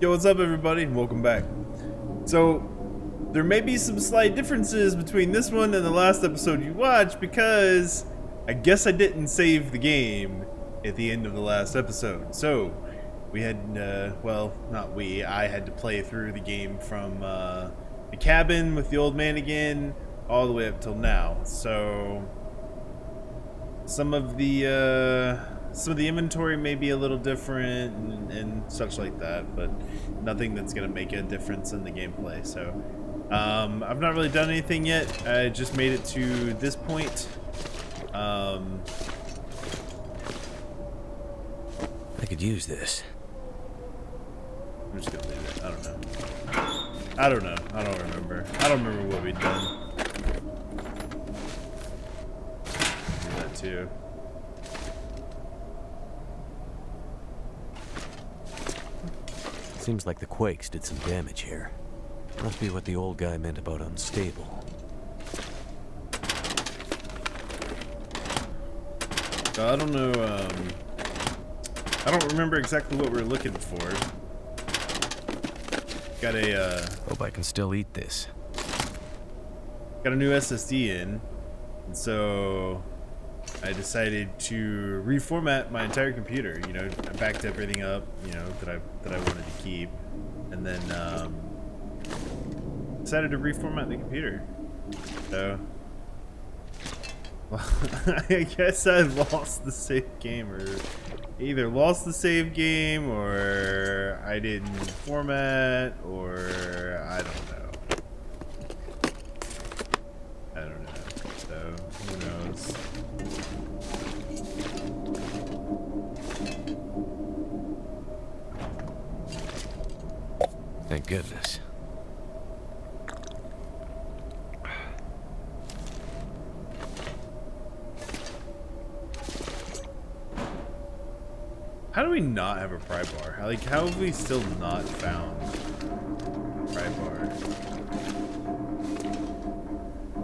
Yo, what's up everybody? Welcome back. So, there may be some slight differences between this one and the last episode you watched because I guess I didn't save the game at the end of the last episode. So, we had, well, not we, I had to play through the game from the cabin with the old man again, all the way up till now. So, some of the inventory may be a little different and such like that, but nothing that's gonna make a difference in the gameplay. So I've not really done anything yet. I just made it to this point. I could use this. I'm just gonna leave it. I don't know. I don't know. I don't remember. I don't remember what we'd done. Do that too. Seems like the quakes did some damage here. Must be what the old guy meant about unstable. I don't know, I don't remember exactly what we were looking for. Got a, Hope I can still eat this. got a new SSD in, and so I decided to reformat my entire computer. You know, I backed everything up, you know, that I wanted to keep, and then decided to reformat the computer. So, well, I guess I lost the save game, or either lost the save game, or I didn't format, or I don't know. I don't know. So who knows? Thank goodness. How do we not have a pry bar? Like, how have we still not found a pry bar?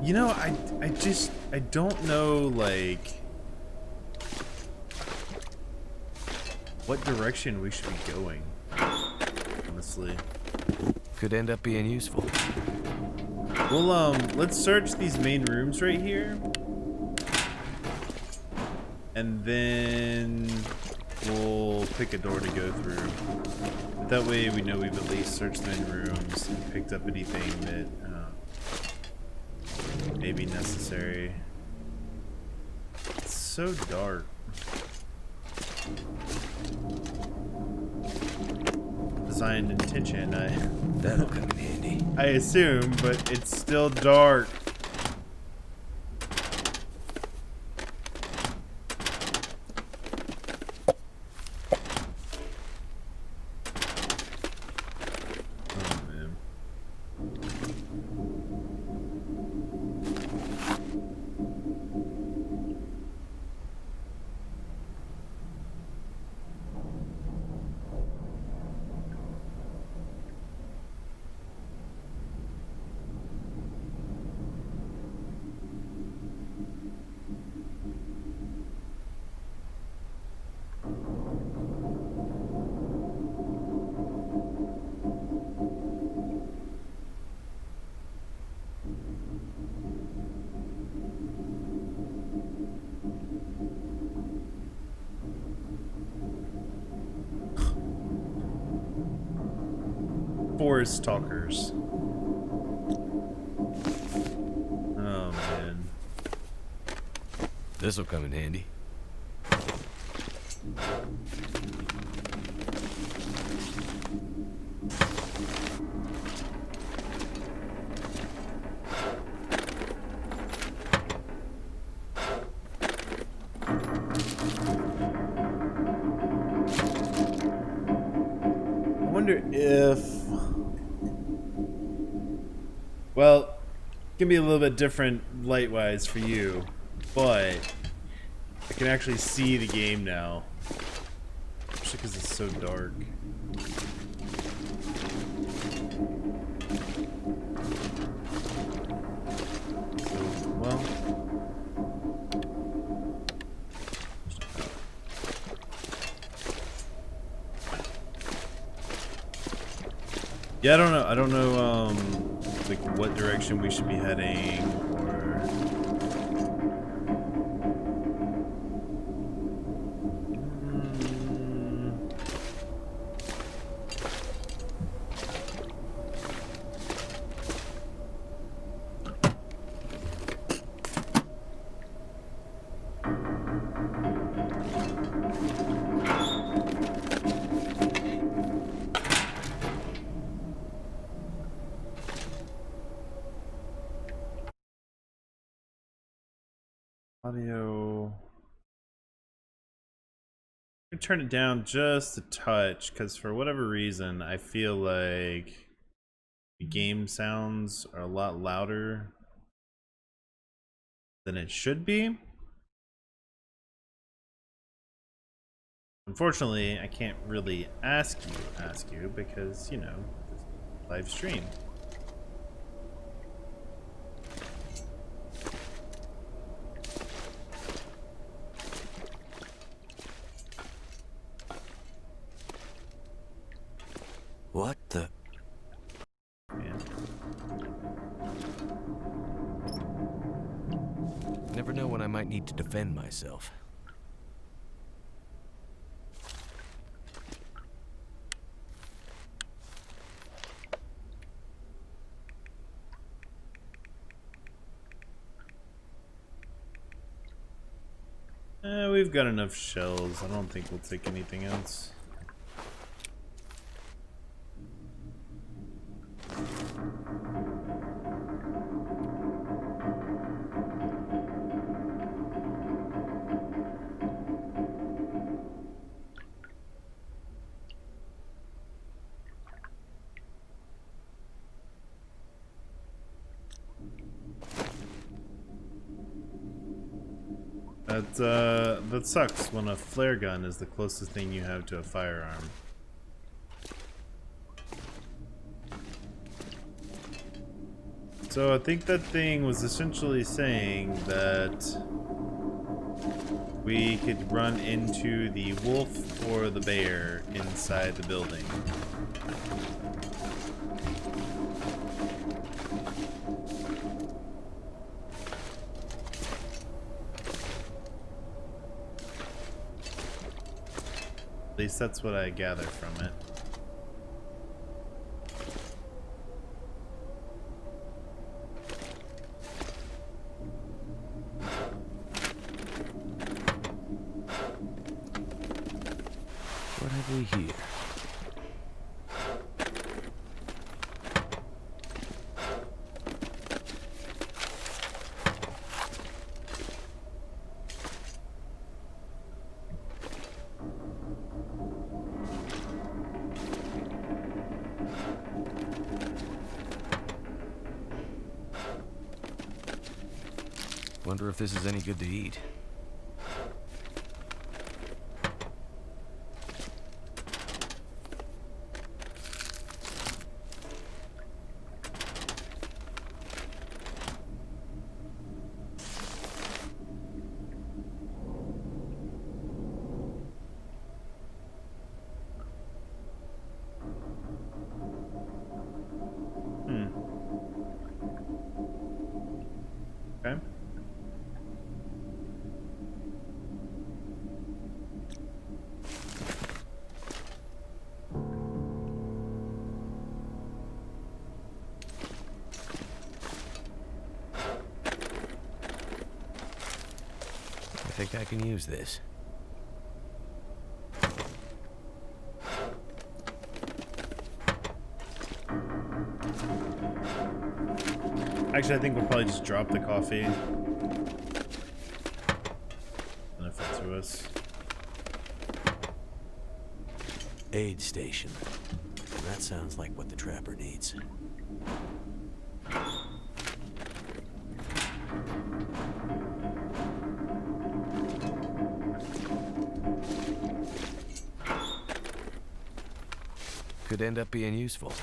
You know, I don't know, like, what direction we should be going, honestly. Could end up being useful. Well, let's search these main rooms right here. And then we'll pick a door to go through. But that way we know we've at least searched the main rooms and picked up anything that may be necessary. It's so dark. Designed intention, That'll come in handy. I assume, but it's still dark. Oh man. Forest talkers. Oh man. This'll come in handy. I wonder if, well, it can be a little bit different light-wise for you, but I can actually see the game now, especially because it's so dark. So, well, Yeah, I don't know. I don't know, like what direction we should be heading, or. Audio. I'm gonna turn it down just a touch, because for whatever reason, I feel like the game sounds are a lot louder than it should be. Unfortunately, I can't really ask you because, you know, this live stream. What the? Man. Never know when I might need to defend myself. We've got enough shells. I don't think we'll take anything else. That sucks when a flare gun is the closest thing you have to a firearm. So I think that thing was essentially saying that we could run into the wolf or the bear inside the building. At least that's what I gather from it. What have we here? Wonder if this is any good to eat. Okay. I think I can use this. Actually, I think we'll probably just drop the coffee. Benefit to us. Aid station. That sounds like what the trapper needs. Could end up being useful.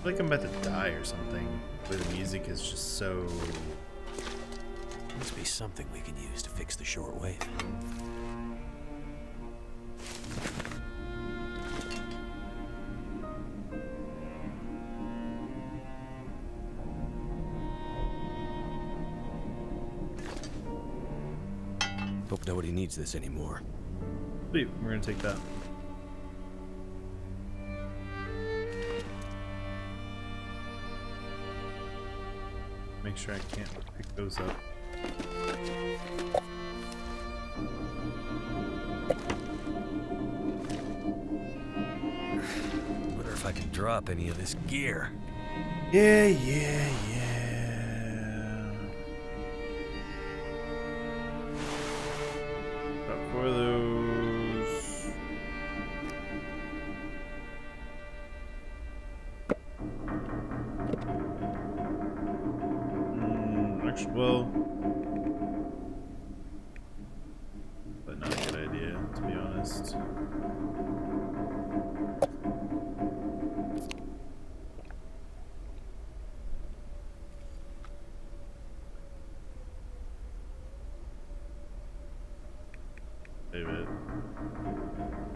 feel like I'm about to die or something. The way the music is just so... Must be something we can use to fix the shortwave. Hope nobody needs this anymore. Sweet, we're gonna take that. Make sure I can't pick those up. Wonder if I can drop any of this gear. Yeah. About 4 of those. Actually, well, but not a good idea, to be honest. Save it.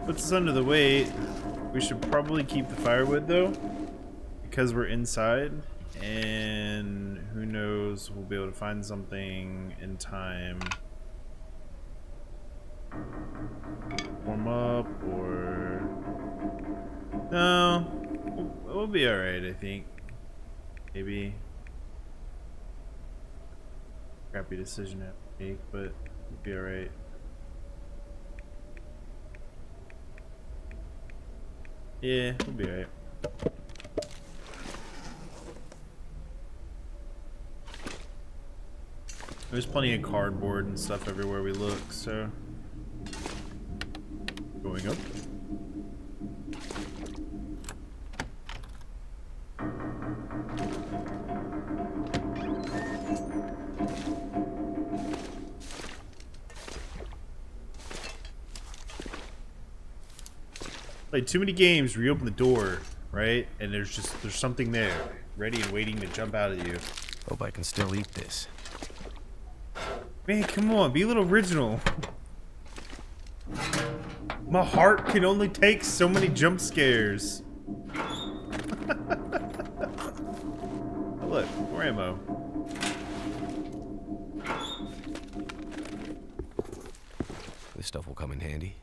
Puts us under the weight. We should probably keep the firewood though, because we're inside, and who knows, we'll be able to find something in time. Warm up, or no, we'll be all right, I think. Maybe. Crappy decision to have to make, but we'll be all right. Yeah, we'll be alright. There's plenty of cardboard and stuff everywhere we look, so... Going up. Played too many games where you open the door, right? And there's something there, ready and waiting to jump out at you. Hope I can still eat this. Man, come on, be a little original. My heart can only take so many jump scares. Oh, look, more ammo. This stuff will come in handy.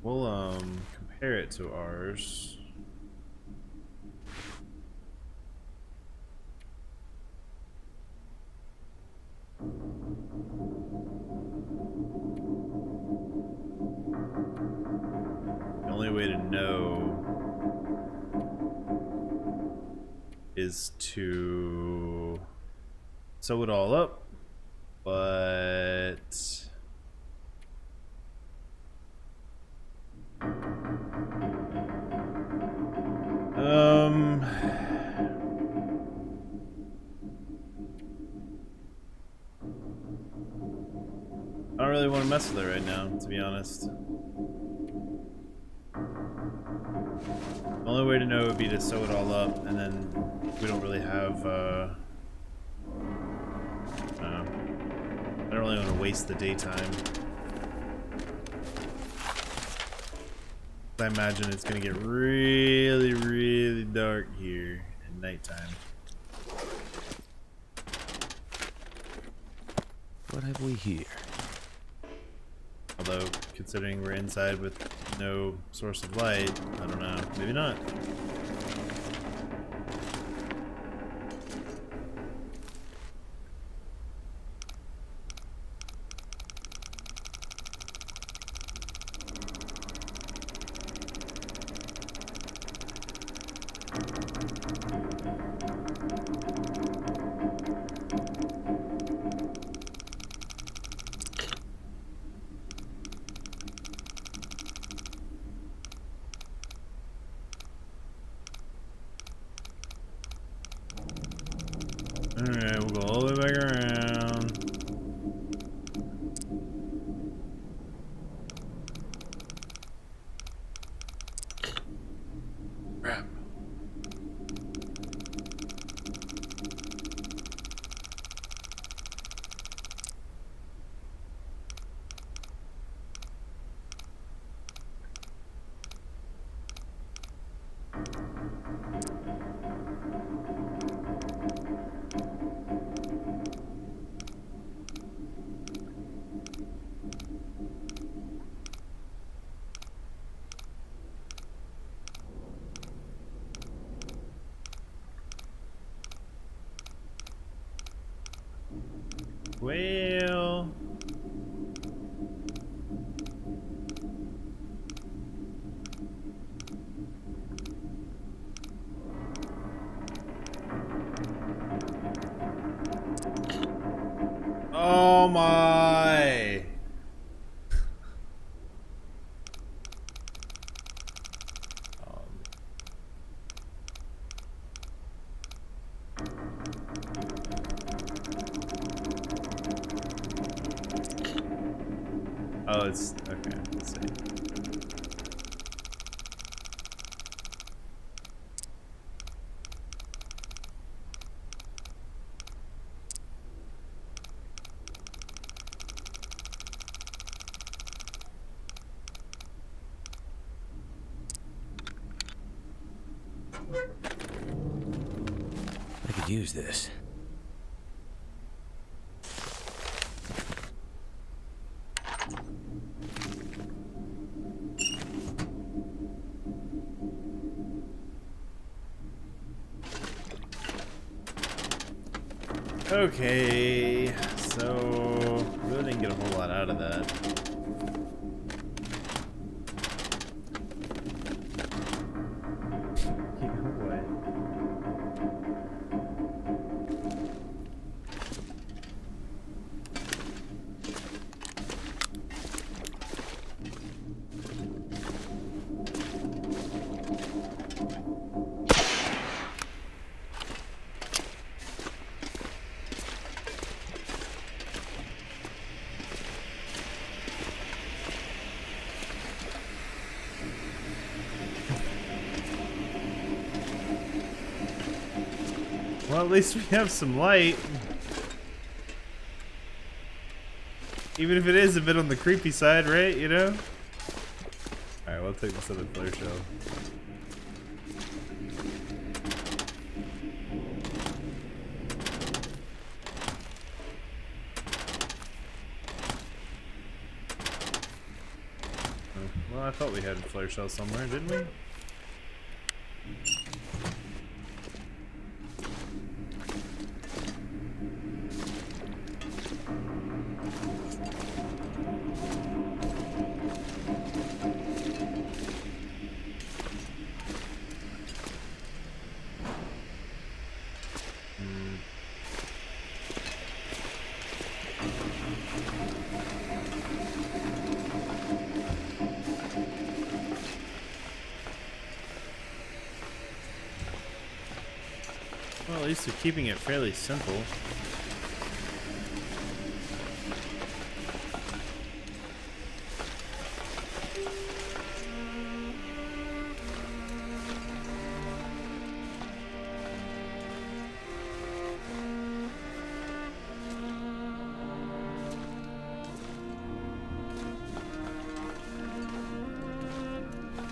We'll compare it to ours. The only way to know is to sew it all up, but I don't really want to mess with it right now, to be honest. The only way to know would be to sew it all up, and then we don't really have, I don't really want to waste the daytime. I imagine it's going to get really, really dark here at nighttime. What have we here? Although, considering we're inside with no source of light, I don't know. Maybe not. Alright, we'll go all the way back around. Well... Oh my! Oh, it's okay. Let's see. I could use this. Okay, so really didn't get a whole lot out of that. What? Well, at least we have some light. Even if it is a bit on the creepy side, right? You know? Alright, we'll take this other flare shell. Oh, well, I thought we had a flare shell somewhere, didn't we? Well, at least they're keeping it fairly simple.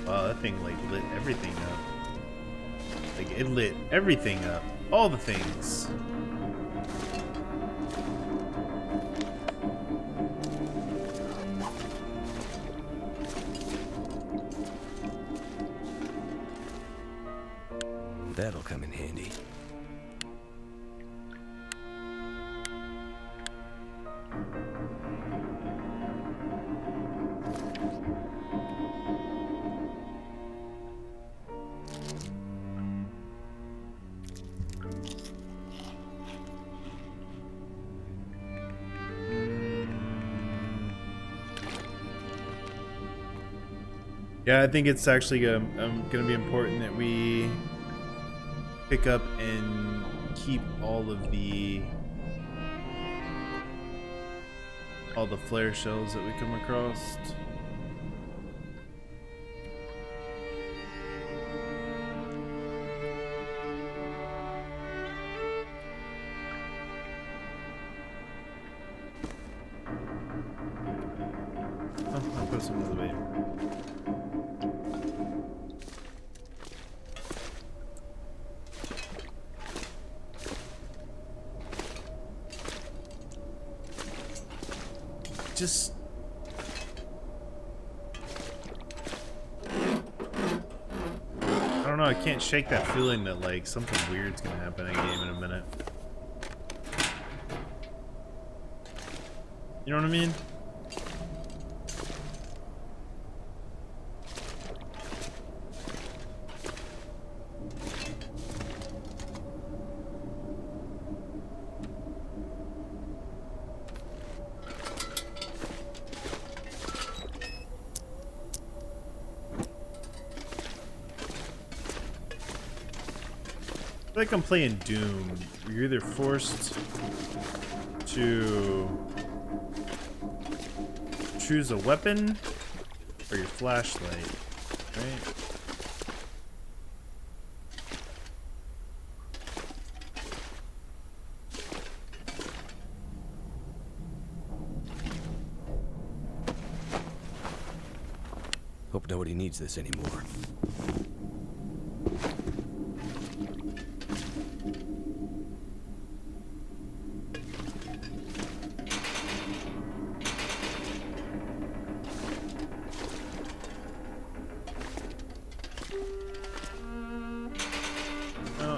Wow, that thing like lit everything up. Like it lit everything up. All the things. That'll come in handy. Yeah, I think it's actually going to be important that we pick up and keep all the flare shells that we come across. Oh, I'll put some of the way. Just I don't know, I can't shake that feeling that like something weird's gonna happen in a game in a minute. You know what I mean? Like I'm playing Doom. You're either forced to choose a weapon or your flashlight, right? Hope nobody needs this anymore.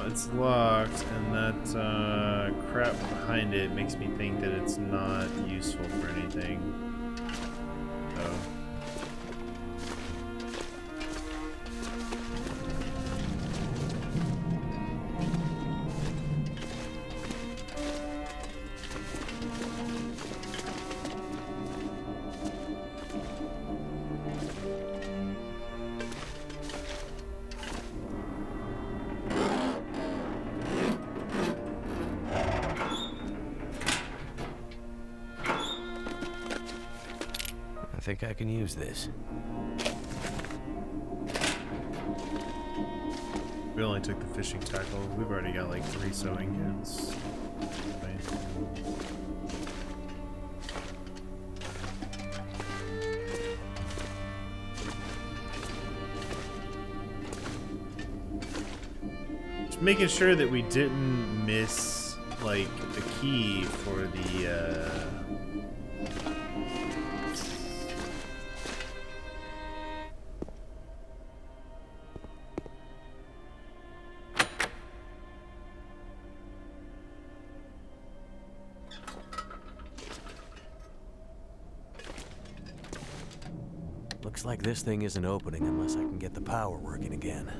It's locked, and that crap behind it makes me think that it's not useful for anything. So. I think I can use this. We only took the fishing tackle. We've already got like 3 sewing kits. Just making sure that we didn't miss like the key for the Looks like this thing isn't opening unless I can get the power working again.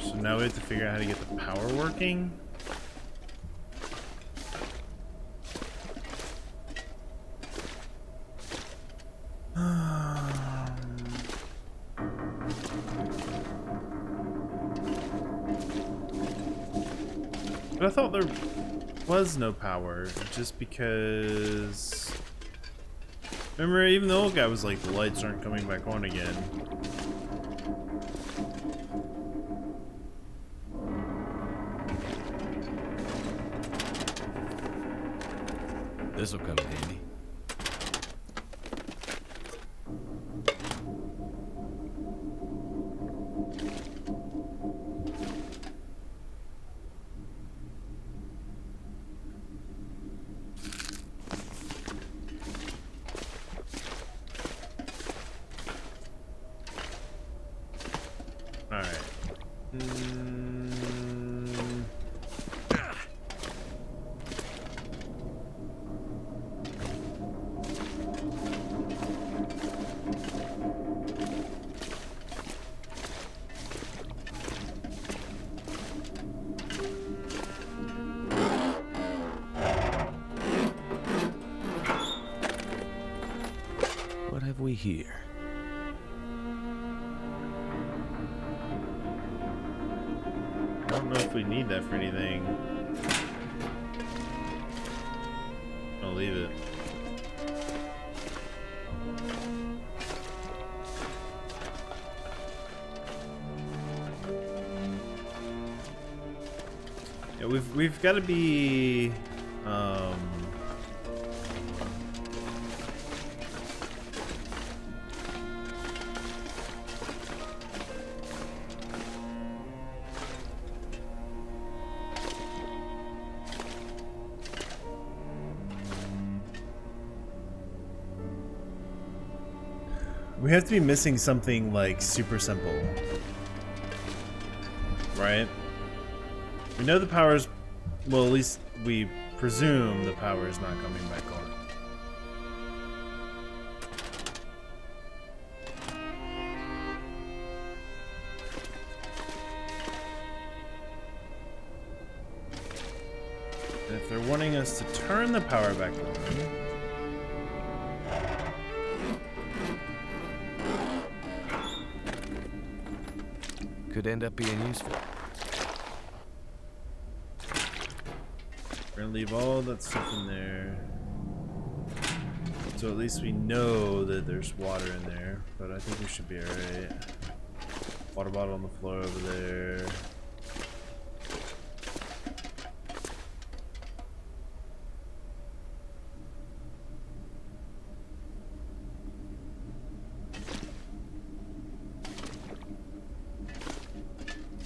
So now we have to figure out how to get the power working. But I thought there was no power, just because... Remember, even the old guy was like, the lights aren't coming back on again. This'll come in handy. Alright. What have we here? I don't know if we need that for anything. I'll leave it. Yeah, we've got to be We have to be missing something like super simple. Right? We know the power's, well, at least we presume the power is not coming back on. And if they're wanting us to turn the power back on, could end up being useful. we're gonna leave all that stuff in there. So at least we know that there's water in there, but I think we should be alright. Water bottle on the floor over there.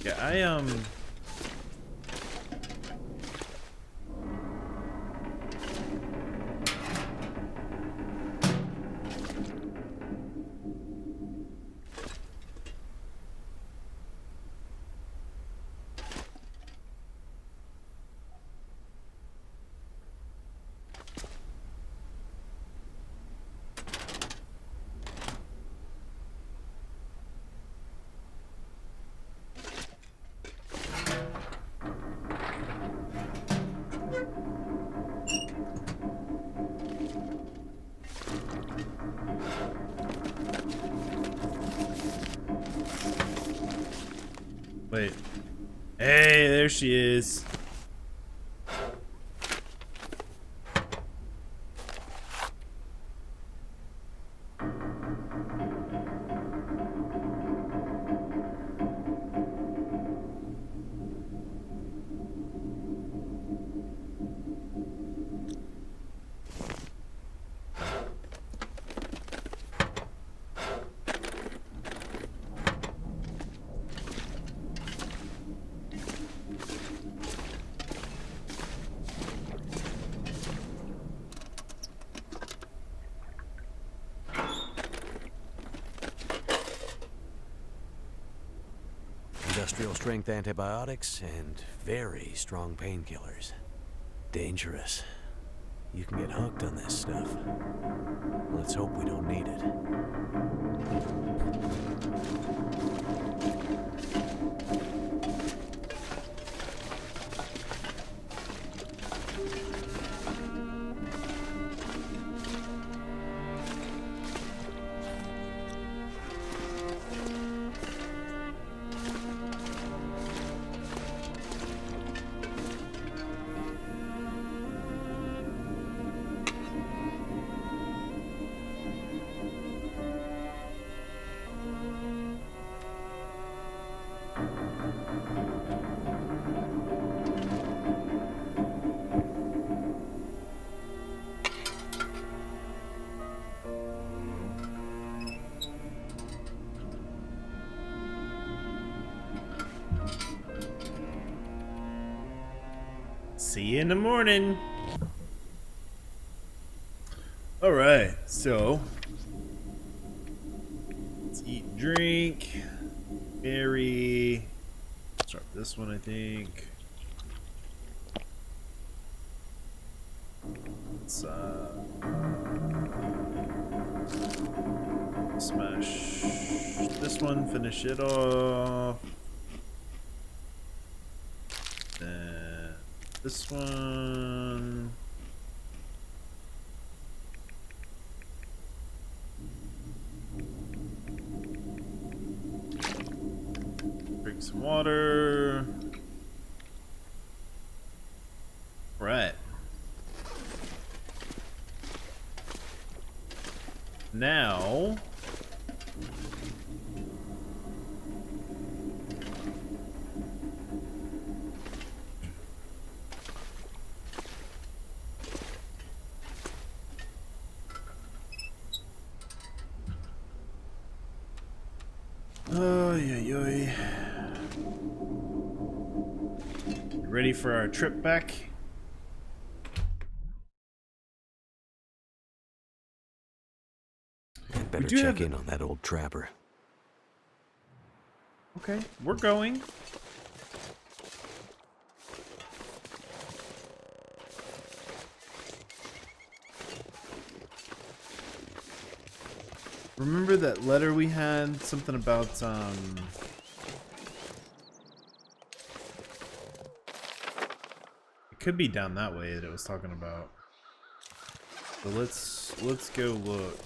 Yeah, wait. Hey, there she is. Industrial strength antibiotics and very strong painkillers. Dangerous. You can get hooked on this stuff. Let's hope we don't need it. See you in the morning. All right, so let's eat and drink. Berry. Start with this one, I think. Let's smash this one, finish it off. Then this one. Drink some water. Right. Now yeah. Ready for our trip back? Better do check have- in on that old trapper. Okay, we're going. Remember that letter we had? Something about, it could be down that way that it was talking about. So let's go look.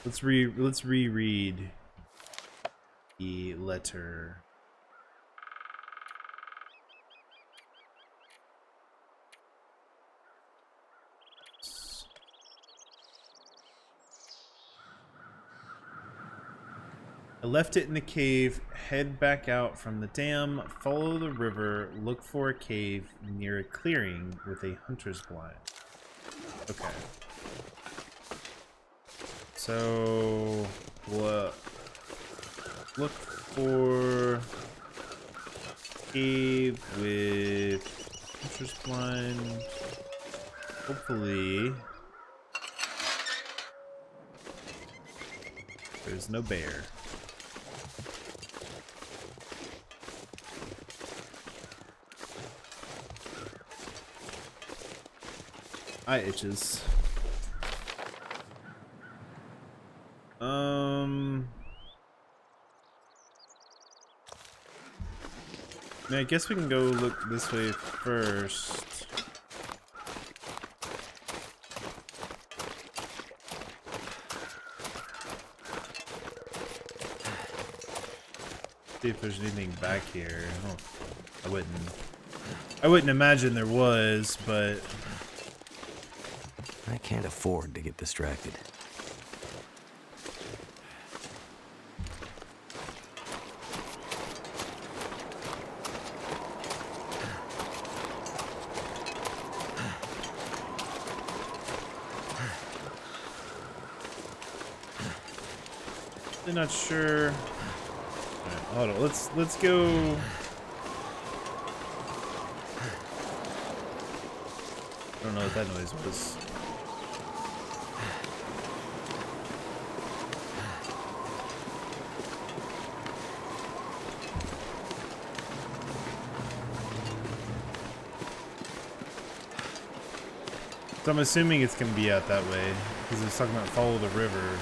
Let's reread the letter. I left it in the cave, head back out from the dam, follow the river, look for a cave near a clearing with a hunter's blind. Okay. So, what? Look for cave with hunter's blind. Hopefully, there's no bear. Eye itches. I guess we can go look this way first. See if there's anything back here. Oh, I wouldn't imagine there was, but I can't afford to get distracted. I'm not sure. Right, hold on. Let's go. I don't know what that noise was. So I'm assuming it's gonna be out that way because it's talking about follow the river.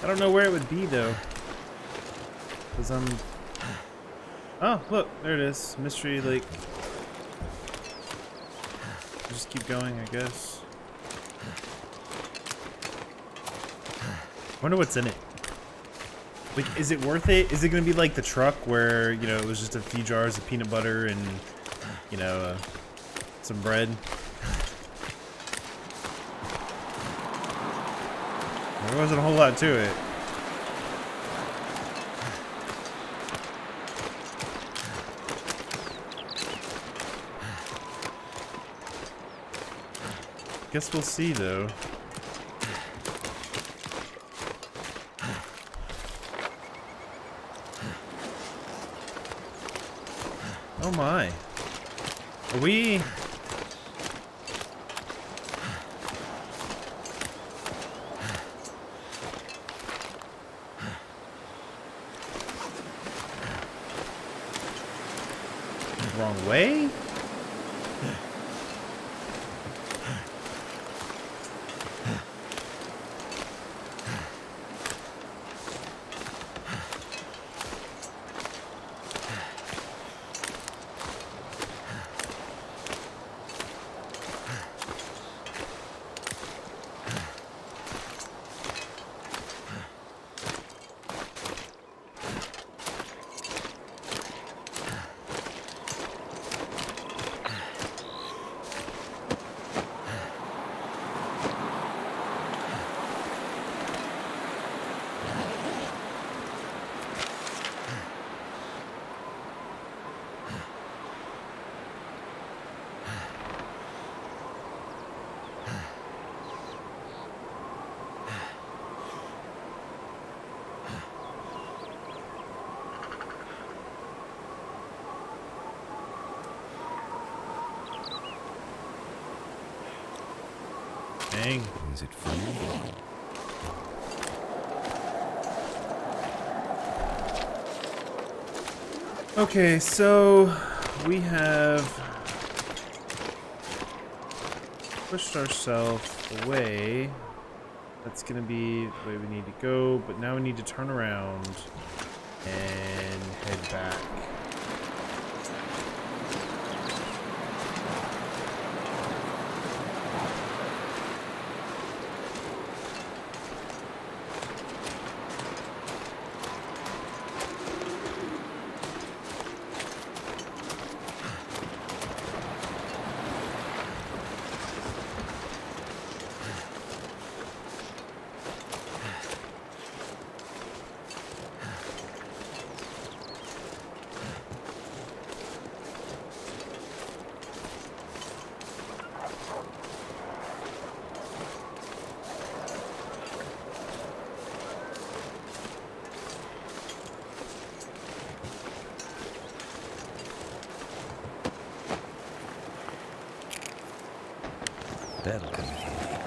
I don't know where it would be though. Cause I'm. Oh, look, there it is. Mystery Lake. Just keep going, I guess. Wonder what's in it. Like, is it worth it? Is it gonna be like the truck where, you know, it was just a few jars of peanut butter and, you know, some bread? There wasn't a whole lot to it. Guess we'll see though. Oh my. Are we? Wrong way? Dang. Is it free? Okay, so we have pushed ourselves away. That's gonna be the way we need to go, but now we need to turn around and head back. That'll come in handy.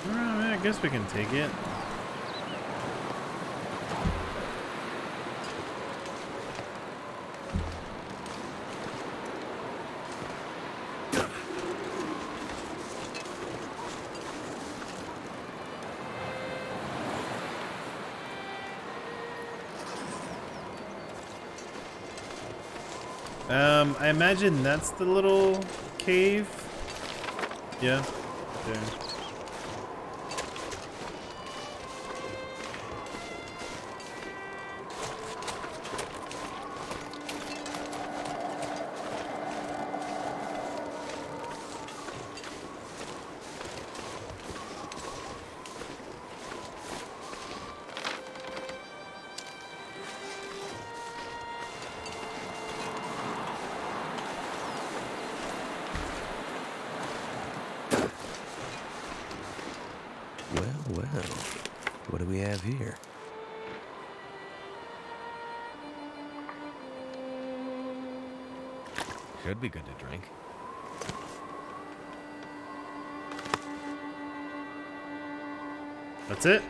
I guess we can take it. I imagine that's the little cave. Yeah. There. Well, what do we have here? Should be good to drink. That's it?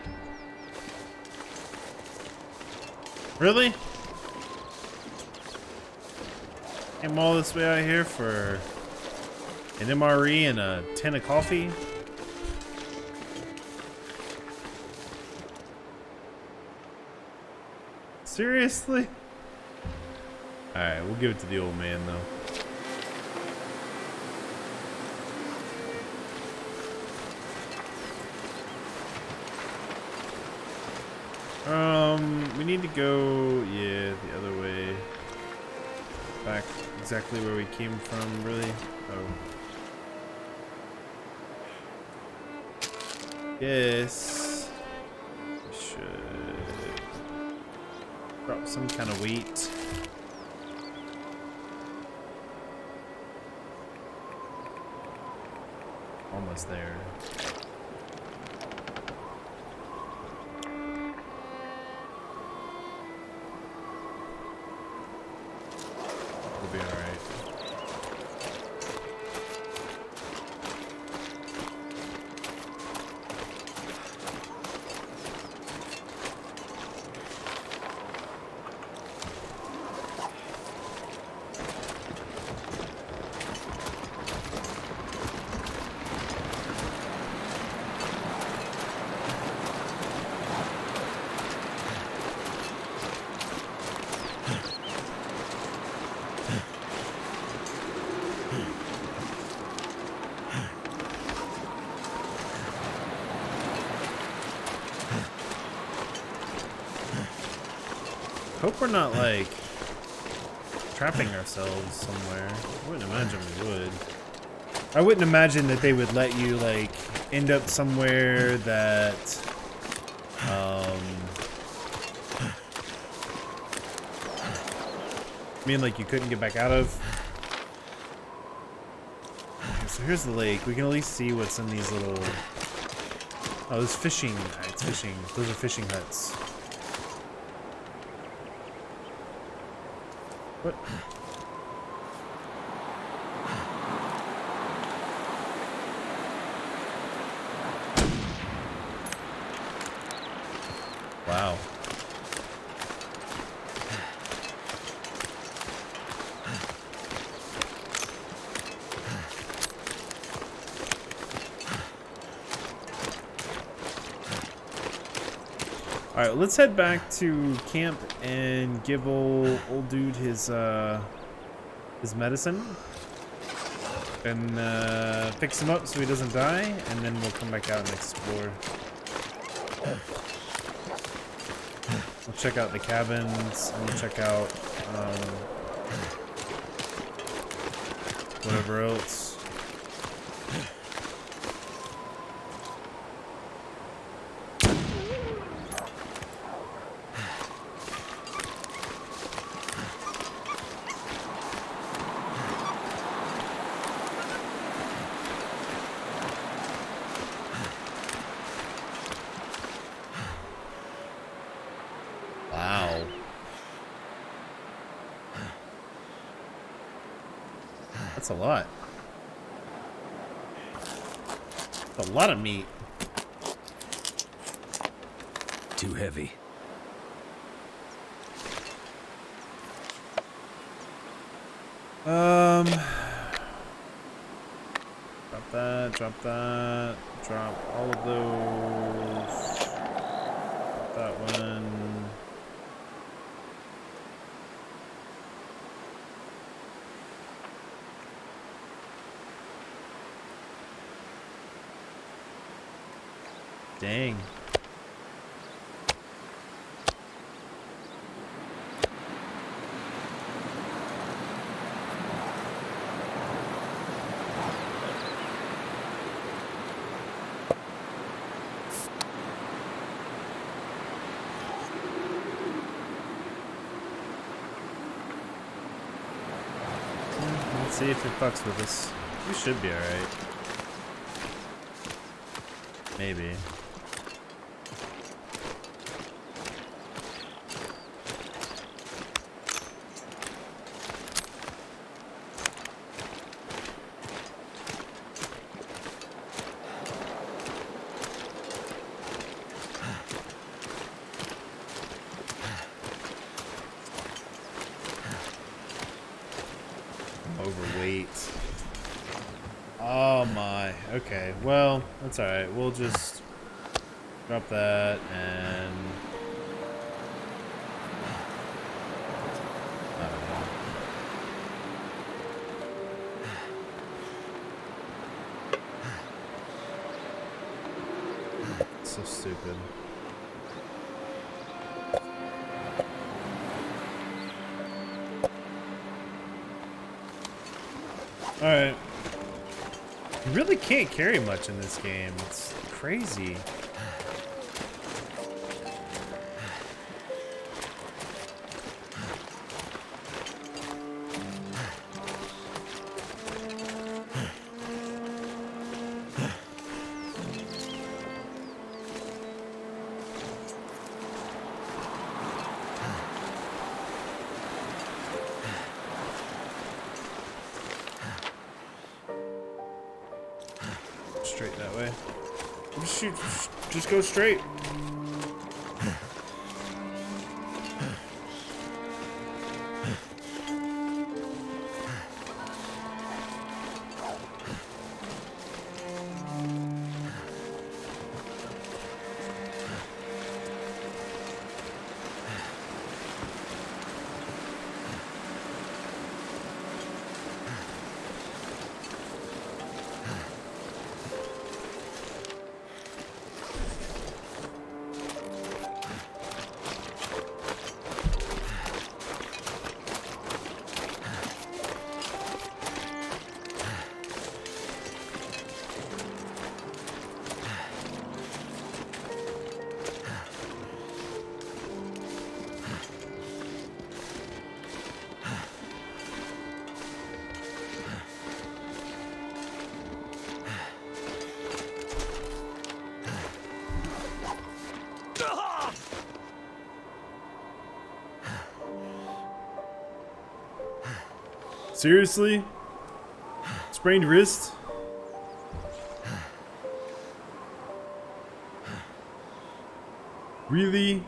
Really? Came all this way out here for an MRE and a tin of coffee? Seriously? Alright, we'll give it to the old man though. We need to go, yeah, the other way. Back exactly where we came from, really. Oh. Yes. We should drop some kind of weight. Almost there. We'll be alright. Hope we're not like trapping ourselves somewhere. I wouldn't imagine we would. I wouldn't imagine that they would let you like end up somewhere that I mean like you couldn't get back out of. So here's the lake. We can at least see what's in these little... Oh, there's fishing. It's fishing. Those are fishing huts. What? Wow. All right, let's head back to camp and give old dude his medicine and fix him up so he doesn't die, and then we'll come back out and explore. We'll check out the cabins and we'll check out whatever else. Wow. That's a lot. That's a lot of meat. Too heavy. Drop that, drop that, drop all of those. Drop that one. Dang. Let's see if it fucks with us. We should be alright. Maybe. Overweight. Oh my. Okay. Well, that's alright. We'll just drop that and I don't know. So stupid. Alright. You really can't carry much in this game. It's crazy. Straight that way. Shoot, just go straight. Seriously? Sprained wrist? Really?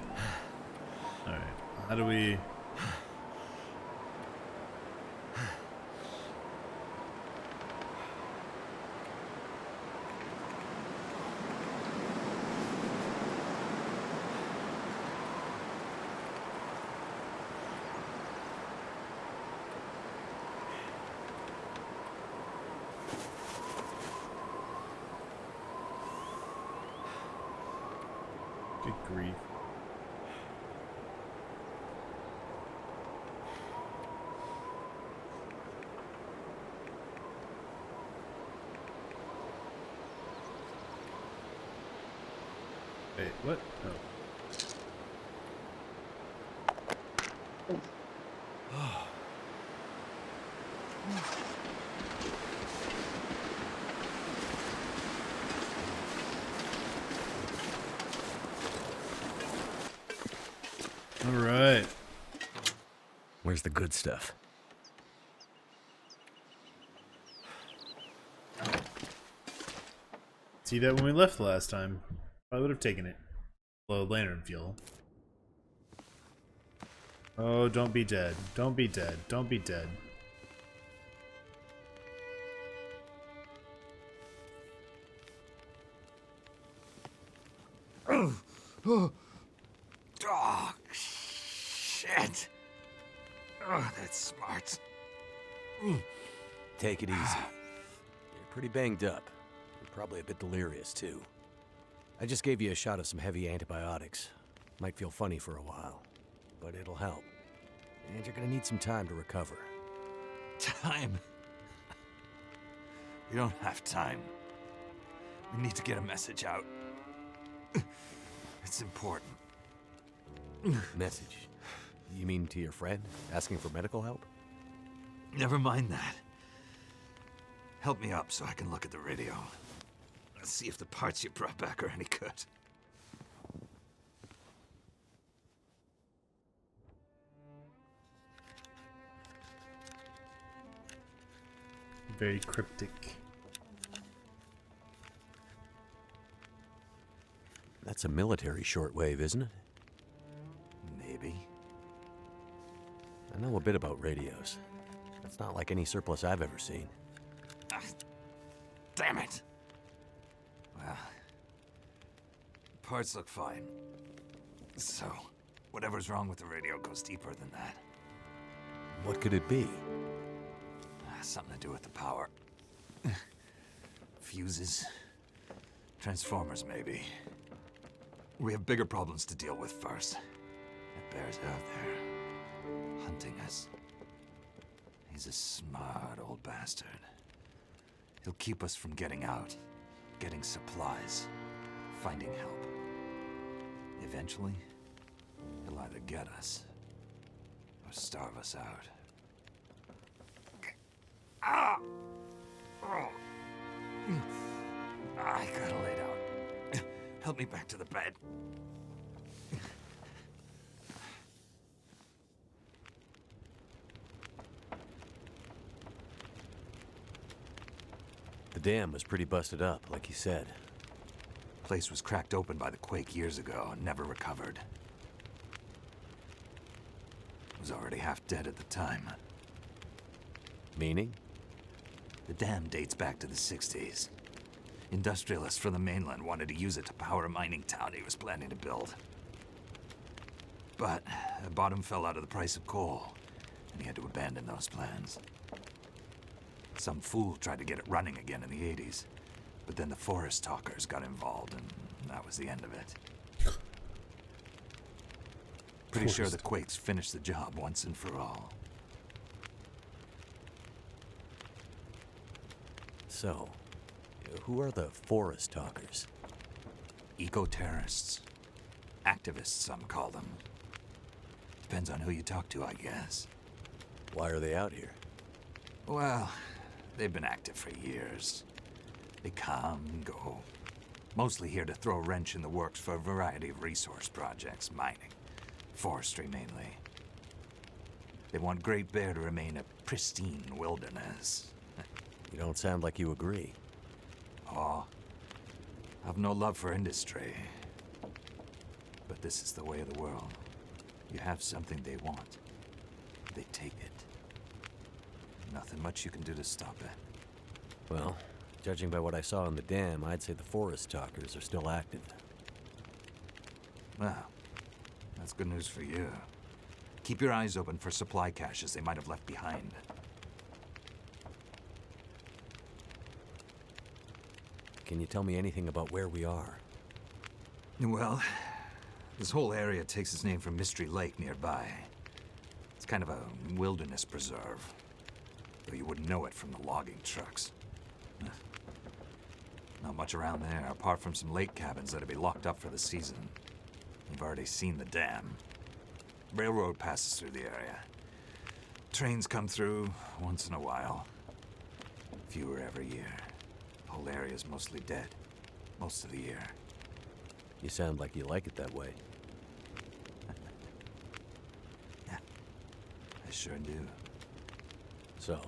Alright, how do we... Good grief. Wait, what? Oh. All right. Where's the good stuff? See that when we left last time. I would have taken it. Low lantern fuel. Oh, don't be dead. Don't be dead. Don't be dead. Oh, shit. Oh, that's smart. Take it easy. You're pretty banged up. You're probably a bit delirious, too. I just gave you a shot of some heavy antibiotics. Might feel funny for a while, but it'll help. And you're gonna need some time to recover. Time? We don't have time. We need to get a message out. It's important. Message? You mean to your friend, asking for medical help? Never mind that. Help me up so I can look at the radio. Let's see if the parts you brought back are any good. Very cryptic. That's a military shortwave, isn't it? Maybe. I know a bit about radios. It's not like any surplus I've ever seen. Ah, damn it! Well, parts look fine. So, whatever's wrong with the radio goes deeper than that. What could it be? Something to do with the power. Fuses. Transformers, maybe. We have bigger problems to deal with first. That bear's out there, hunting us. He's a smart old bastard. He'll keep us from getting out, getting supplies, finding help. Eventually, he'll either get us or starve us out. Ah! Oh. I gotta lay down. Help me back to the bed. The dam was pretty busted up, like you said. Place was cracked open by the quake years ago and never recovered. Was already half dead at the time. Meaning? The dam dates back to the 60s. Industrialists from the mainland wanted to use it to power a mining town he was planning to build. But the bottom fell out of the price of coal, and he had to abandon those plans. Some fool tried to get it running again in the 80s, but then the forest talkers got involved, and that was the end of it. Pretty sure the quakes finished the job once and for all. So, who are the forest talkers? Eco-terrorists. Activists, some call them. Depends on who you talk to, I guess. Why are they out here? Well, they've been active for years. They come and go. Mostly here to throw a wrench in the works for a variety of resource projects, mining, forestry mainly. They want Great Bear to remain a pristine wilderness. You don't sound like you agree. Oh, I've no love for industry. But this is the way of the world. You have something they want. They take it. Nothing much you can do to stop it. Well, judging by what I saw in the dam, I'd say the forest talkers are still active. Well, that's good news for you. Keep your eyes open for supply caches they might have left behind. Can you tell me anything about where we are? Well, this whole area takes its name from Mystery Lake nearby. It's kind of a wilderness preserve, though you wouldn't know it from the logging trucks. Not much around there, apart from some lake cabins that'll be locked up for the season. You've already seen the dam. Railroad passes through the area. Trains come through once in a while. Fewer every year. The whole area's mostly dead. Most of the year. You sound like you like it that way. Yeah, I sure do. So,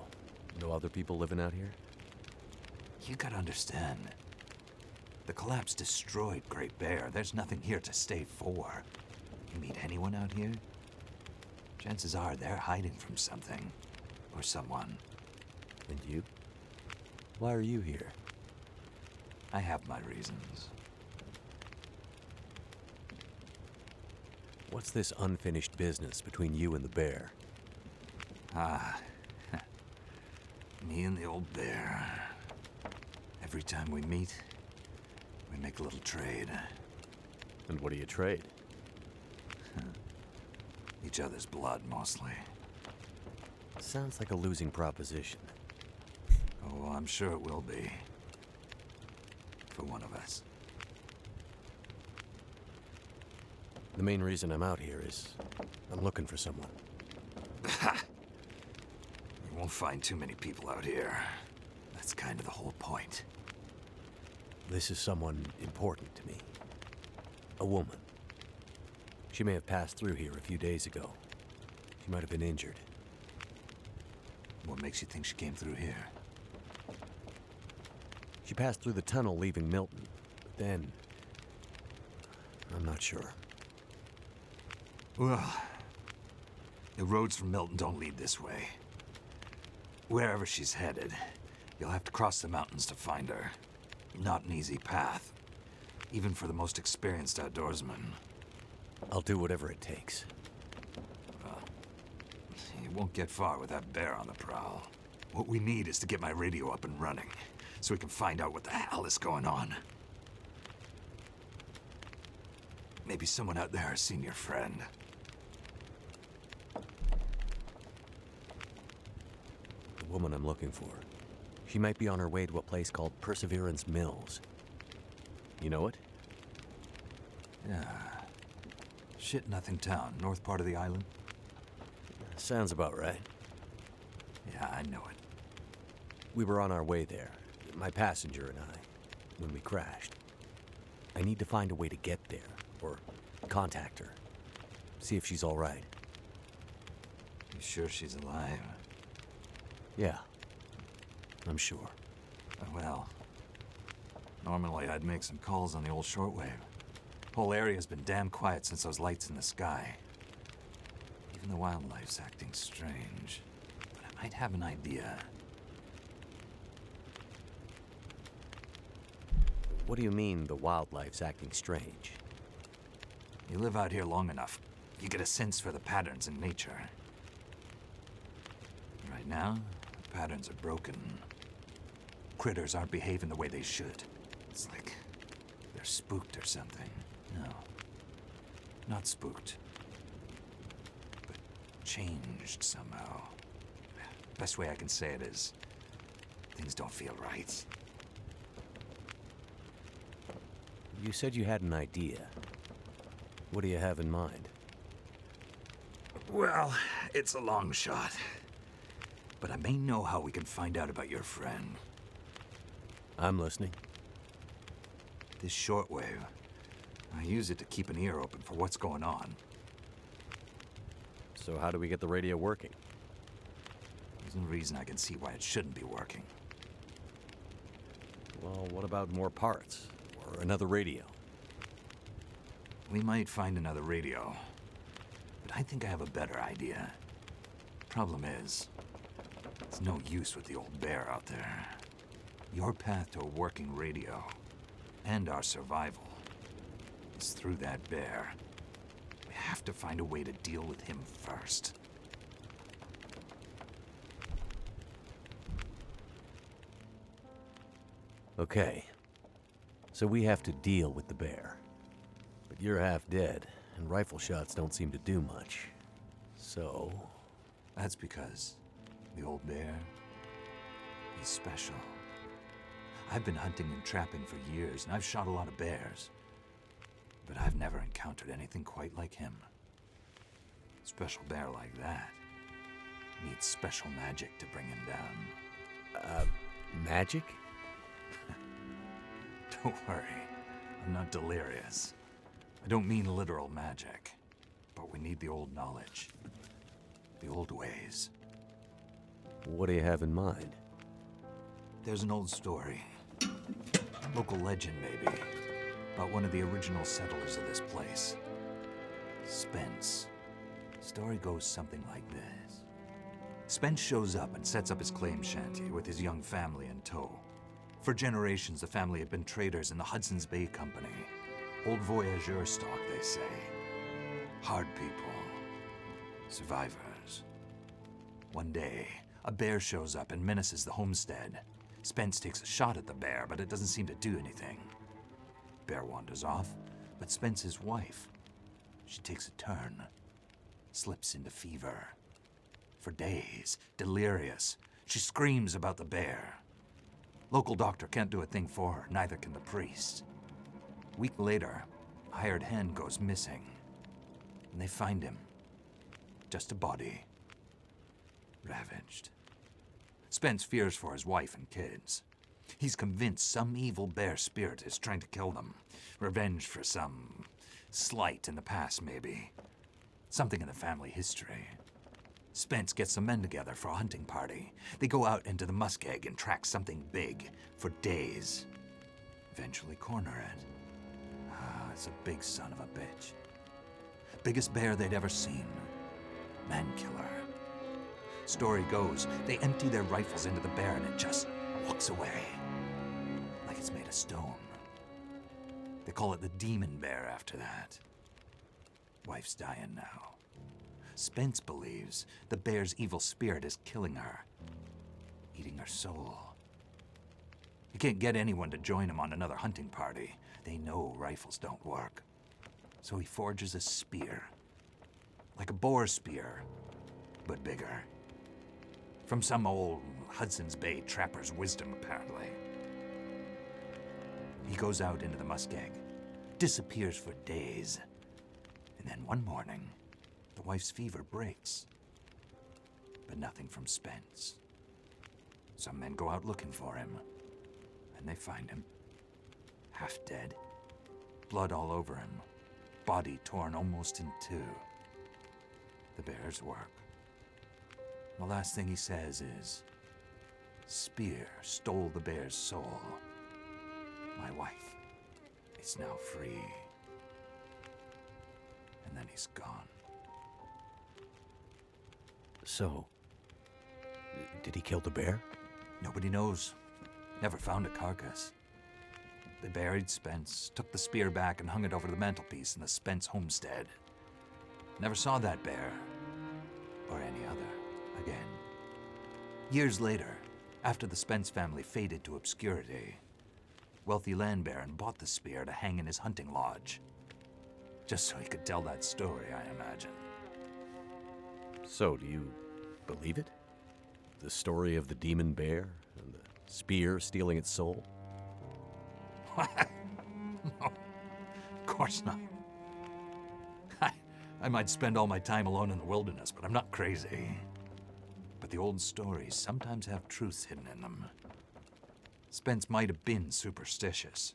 no other people living out here? You gotta understand. The collapse destroyed Great Bear. There's nothing here to stay for. You meet anyone out here? Chances are they're hiding from something. Or someone. And you? Why are you here? I have my reasons. What's this unfinished business between you and the bear? Ah. Me and the old bear. Every time we meet, we make a little trade. And what do you trade? Each other's blood, mostly. Sounds like a losing proposition. Oh, I'm sure it will be. For one of us. The main reason I'm out here is I'm looking for someone. You won't find too many people out here. That's kind of the whole point. This is someone important to me. A woman. She may have passed through here a few days ago. She might have been injured. What makes you think she came through here? She passed through the tunnel leaving Milton, but then... I'm not sure. Well, the roads from Milton don't lead this way. Wherever she's headed, you'll have to cross the mountains to find her. Not an easy path, even for the most experienced outdoorsman. I'll do whatever it takes. You won't get far with that bear on the prowl. What we need is to get my radio up and running, so we can find out what the hell is going on. Maybe someone out there has seen your friend. The woman I'm looking for. She might be on her way to a place called Perseverance Mills. You know it? Yeah. Shit-nothing town, north part of the island. Sounds about right. Yeah, I know it. We were on our way there, my passenger and I, when we crashed. I need to find a way to get there, or contact her. See if she's all right. You sure she's alive? Yeah, I'm sure. Well, normally I'd make some calls on the old shortwave. Whole area's been damn quiet since those lights in the sky. Even the wildlife's acting strange. But I might have an idea. What do you mean the wildlife's acting strange? You live out here long enough, you get a sense for the patterns in nature. Right now, the patterns are broken. Critters aren't behaving the way they should. It's like they're spooked or something. No, not spooked, but changed somehow. Best way I can say it is, things don't feel right. You said you had an idea. What do you have in mind? Well, it's a long shot. But I may know how we can find out about your friend. I'm listening. This shortwave, I use it to keep an ear open for what's going on. So how do we get the radio working? There's no reason I can see why it shouldn't be working. Well, what about more parts? Or another radio? We might find another radio, but I think I have a better idea. Problem is, it's no use with the old bear out there. Your path to a working radio, and our survival, is through that bear. We have to find a way to deal with him first. Okay. So we have to deal with the bear. But you're half dead, and rifle shots don't seem to do much. So... That's because the old bear, he's special. I've been hunting and trapping for years, and I've shot a lot of bears. But I've never encountered anything quite like him. Special bear like that needs special magic to bring him down. Magic? Don't worry, I'm not delirious. I don't mean literal magic, but we need the old knowledge. The old ways. What do you have in mind? There's an old story. Local legend, maybe. About one of the original settlers of this place. Spence. Story goes something like this. Spence shows up and sets up his claim shanty with his young family in tow. For generations, the family had been traders in the Hudson's Bay Company. Old voyageur stock, they say. Hard people. Survivors. One day, a bear shows up and menaces the homestead. Spence takes a shot at the bear, but it doesn't seem to do anything. Bear wanders off, but Spence's wife, she takes a turn. Slips into fever. For days, delirious, she screams about the bear. Local doctor can't do a thing for her, neither can the priest. A week later, a hired hand goes missing. And they find him. Just a body. Ravaged. Spence fears for his wife and kids. He's convinced some evil bear spirit is trying to kill them. Revenge for some slight in the past, maybe. Something in the family history. Spence gets some men together for a hunting party. They go out into the muskeg and track something big for days. Eventually corner it. It's a big son of a bitch. Biggest bear they'd ever seen. Man killer. Story goes, they empty their rifles into the bear and it just walks away. Like it's made of stone. They call it the demon bear after that. Wife's dying now. Spence believes the bear's evil spirit is killing her. Eating her soul. He can't get anyone to join him on another hunting party. They know rifles don't work. So he forges a spear. Like a boar spear, but bigger. From some old Hudson's Bay trapper's wisdom, apparently. He goes out into the muskeg, disappears for days, and then one morning, the wife's fever breaks. But nothing from Spence. Some men go out looking for him, and they find him. Half dead, blood all over him, body torn almost in two. The bear's work. The last thing he says is, "Spear stole the bear's soul. My wife is now free." And then he's gone. So, did he kill the bear? Nobody knows. Never found a carcass. They buried Spence, took the spear back and hung it over the mantelpiece in the Spence homestead. Never saw that bear, or any other, again. Years later, after the Spence family faded to obscurity, wealthy land baron bought the spear to hang in his hunting lodge. Just so he could tell that story, I imagine. So, do you believe it? The story of the demon bear and the spear stealing its soul? No, of course not. I might spend all my time alone in the wilderness, but I'm not crazy. But the old stories sometimes have truths hidden in them. Spence might have been superstitious,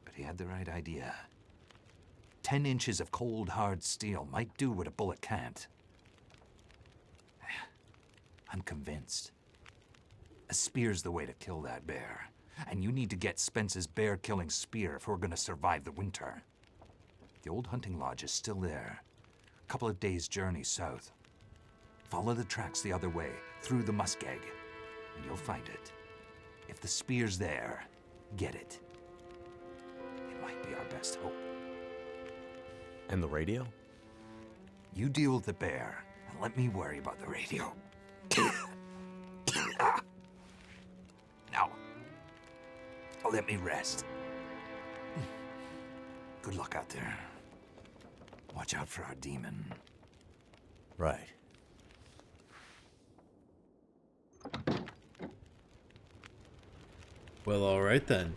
but he had the right idea. 10 inches of cold, hard steel might do what a bullet can't. I'm convinced. A spear's the way to kill that bear. And you need to get Spence's bear-killing spear if we're gonna survive the winter. The old hunting lodge is still there. A couple of days' journey south. Follow the tracks the other way, through the muskeg, and you'll find it. If the spear's there, get it. It might be our best hope. And the radio? You deal with the bear, and let me worry about the radio. Now, let me rest. Good luck out there. Watch out for our demon. Right. Well, alright then.